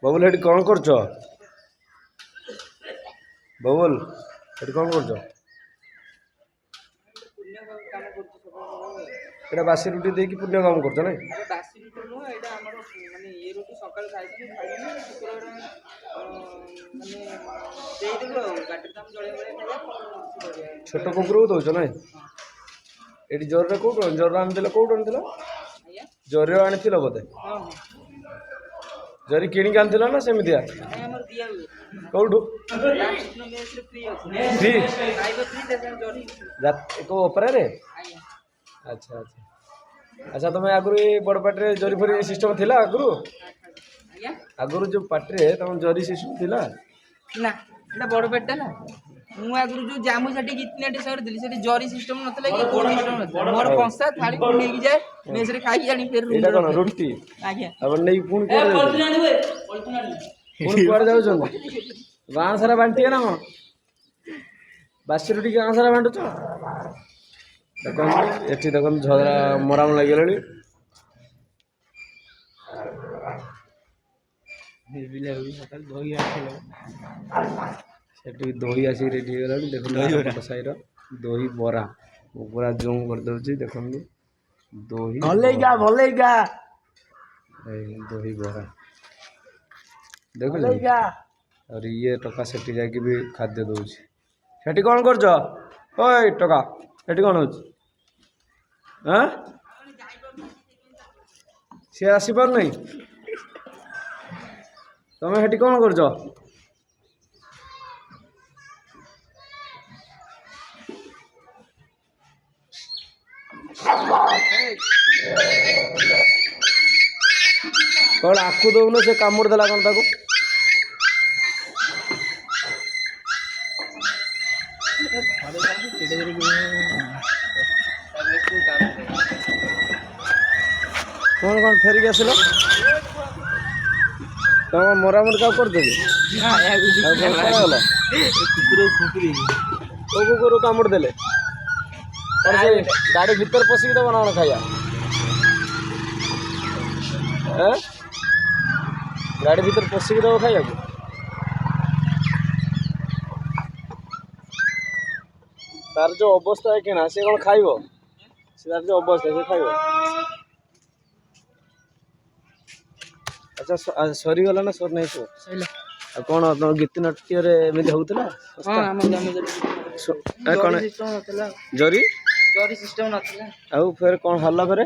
बबुल Hattie कौन करछ बबुल Hattie कौन करछ एटा बासी रुटी दे कि पुण्य काम करछ नै बासी रुटी नु एटा हमर माने ये रुटी सकाळ खाइछि खाइनि शुक्रवार माने देई देबो बाटर दाम जळे जळे खाइया छोट कुकुर को दउछ नै एटी जोर रे कोड जोर आन दिला कोड आन दिला आया जोर रे आनी थिलो बोते हां जरी किणी के आनथिला ना सेमिदिया हमर दिया हुए कोडू लास्ट नो मेस रे फ्री अछि फ्री खाइबो फ्री देसन जोरी रात को ओपरा रे आया अच्छा अच्छा अच्छा तुम आगुरी बड़ पाटे जरी फरी सिस्टम थिला आगुरू आया आगुरू जो पाटे तुम जरी सिस्टम थिला ना एटा बड़ पेट ना मु आगुरु जो जामु छाटी गितनेटी सर दिली सेठी जरी सिस्टम नतले कि कोड सिस्टम नतले मोर पंसा थाली को नेकी जाए मेस रे खाई जानी फेर एटा कोन रोटी आज्ञा अब नहीं पुण को पुण कुआर जाउ छन गां सारा बांटी ना म बासी रोटी गां सारा बांटू छ देखो एठी देखो झगड़ा मराम लागि गेलनी बिले भी सकाल दही आखिलो सेठी दही आसी रेडी गेलनी देखो दही बरा साइरो दही बरा पूरा जूम कर दउची देखो दही भलेगा दही बरा देखो और ये टका सेठी जाके भी खाद्य दउची सेठी कोन करछ ओय टका सेठी कोन होछ हां से आसी पार नहीं तमे हेटी कोन करछ कौन आकु दउनो से कामुड़ देला कोन ताको कौन कौन फेरिक आसिल तुम मरामरी का कर देबे कुकुर कामुड़ देले और से गाड़ी भीतर पसिक दब ना खाया गाड़ी भीतर पसिक दब खाया तार जो अवस्था है कि ना से कौन खाइब से तार जो अवस्था से खाइब अच्छा सरीगला ना सर नहीं सैला कौन गीत नाट्य एमती होता हां हम जामे कौन सिस्टम नतला जरी जरी सिस्टम नतला आउ फिर कौन हल्ला फिर